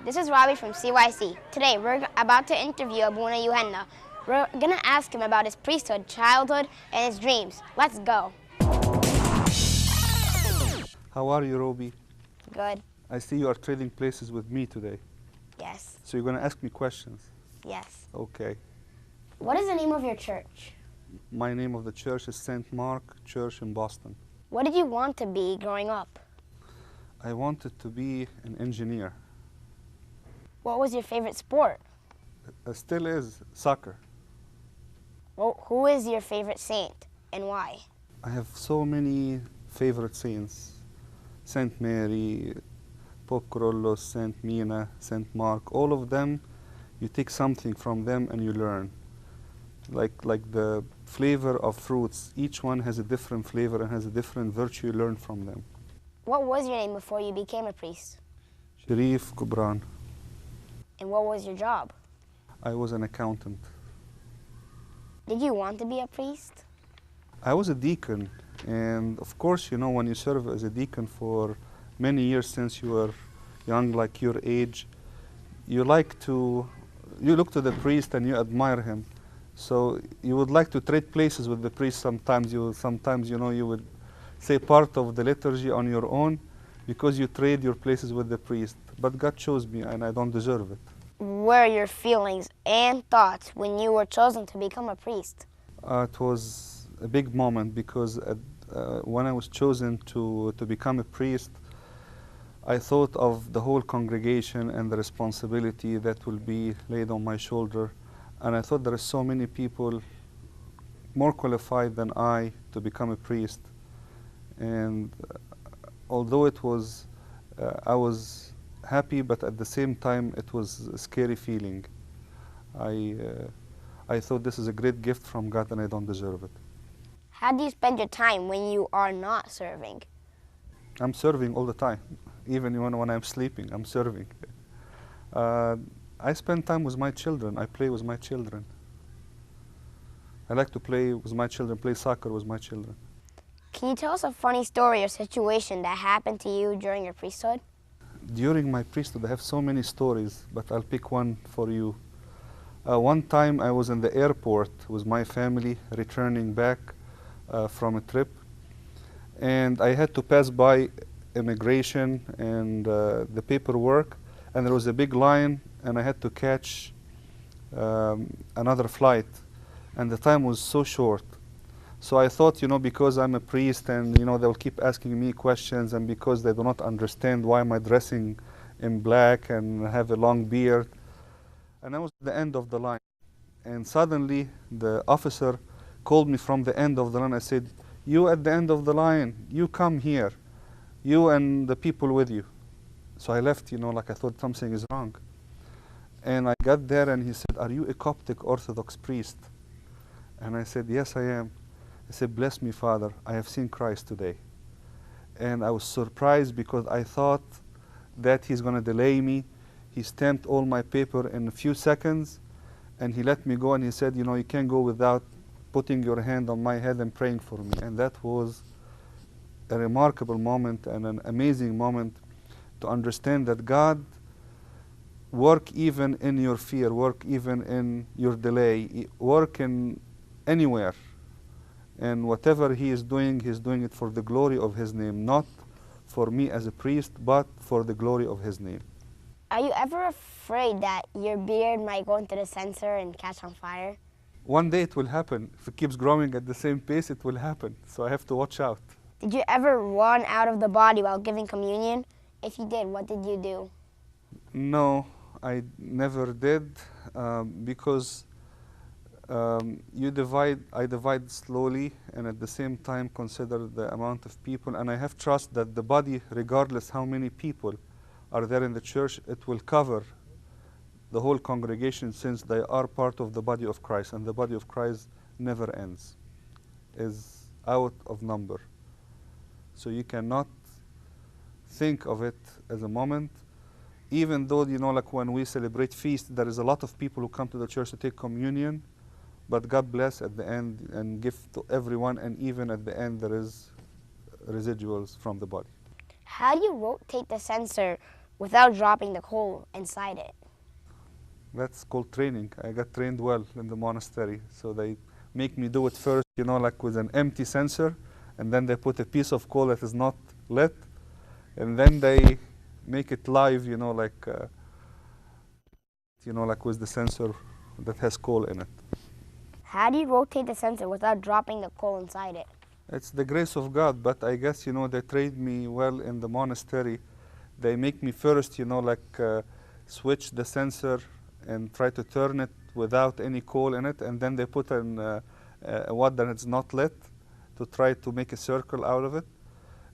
this is Robbie from CYC. Today, we're about to interview Abuna Yuhenna. We're going to ask him about his priesthood, childhood, and his dreams. Let's go. How are you, Robbie? Good. I see you are trading places with me today. Yes. So you're going to ask me questions? Yes. Okay. What is the name of your church? My name of the church is St. Mark Church in Boston. What did you want to be growing up? I wanted to be an engineer. What was your favorite sport? Still is soccer. Well, who is your favorite saint and why? I have so many favorite saints. Saint Mary, Pope Kyrillos, Saint Mina, Saint Mark, all of them, you take something from them and you learn. Like the flavor of fruits, each one has a different flavor and has a different virtue you learn from them. What was your name before you became a priest? Sharif Kubran. And what was your job? I was an accountant. Did you want to be a priest? I was a deacon, and of course, you know, when you serve as a deacon for many years since you were young, like your age, you look to the priest and you admire him. So you would like to trade places with the priest sometimes. You would say part of the liturgy on your own because you trade your places with the priest. But God chose me and I don't deserve it. What are your feelings and thoughts when you were chosen to become a priest? It was a big moment because when I was chosen to become a priest, I thought of the whole congregation and the responsibility that will be laid on my shoulder. And I thought there are so many people more qualified than I to become a priest. And although it was, I was happy, but at the same time it was a scary feeling. I thought this is a great gift from God and I don't deserve it. How do you spend your time when you are not serving? I'm serving all the time. Even when I'm sleeping, I'm serving. I spend time with my children. I play with my children. I like to play with my children, play soccer with my children. Can you tell us a funny story or situation that happened to you during your priesthood? During my priesthood, I have so many stories, but I'll pick one for you. One time I was in the airport with my family returning back from a trip, and I had to pass by immigration and the paperwork, and there was a big line and I had to catch another flight, and the time was so short. So I thought, you know, because I'm a priest and, you know, they'll keep asking me questions, and because they do not understand why am I dressing in black and have a long beard. And I was at the end of the line. And suddenly the officer called me from the end of the line. I said, you at the end of the line, you come here, you and the people with you. So I left, you know, like I thought something is wrong. And I got there and he said, are you a Coptic Orthodox priest? And I said, yes, I am. He said, bless me, Father, I have seen Christ today. And I was surprised because I thought that he's going to delay me. He stamped all my paper in a few seconds and he let me go, and he said, you know, you can't go without putting your hand on my head and praying for me. And that was a remarkable moment and an amazing moment to understand that God work even in your fear, work even in your delay, work in anywhere. And whatever he is doing, he's doing it for the glory of his name, not for me as a priest, but for the glory of his name. Are you ever afraid that your beard might go into the censer and catch on fire? One day it will happen. If it keeps growing at the same pace, it will happen. So I have to watch out. Did you ever run out of the body while giving communion? If you did, what did you do? No, I never did, because I divide slowly and at the same time consider the amount of people, and I have trust that the body, regardless how many people are there in the church, it will cover the whole congregation since they are part of the body of Christ, and the body of Christ never ends, is out of number. So you cannot think of it as a moment, even though, you know, like when we celebrate feast, there is a lot of people who come to the church to take communion, but God bless at the end and give to everyone, and even at the end there is residuals from the body. How do you rotate the censer without dropping the coal inside it? That's called training. I got trained well in the monastery. So they make me do it first, you know, like with an empty censer, and then they put a piece of coal that is not lit, and then they make it live, you know, like with the censer that has coal in it. How do you rotate the censer without dropping the coal inside it? It's the grace of God, but I guess, you know, they trained me well in the monastery. They make me first, you know, like switch the censer and try to turn it without any coal in it, and then they put in a wood that is not lit to try to make a circle out of it.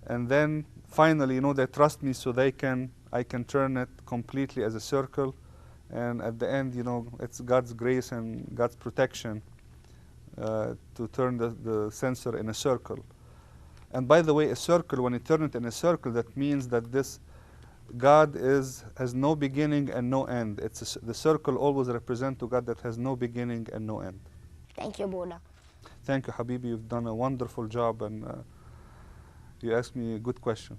And then finally, you know, they trust me so I can turn it completely as a circle. And at the end, you know, it's God's grace and God's protection to turn the censer in a circle. And by the way, a circle, when you turn it in a circle, that means that this God has no beginning and no end. The circle always represents to God that has no beginning and no end. Thank you, Buddha. Thank you, Habibi. You've done a wonderful job, and you asked me a good question.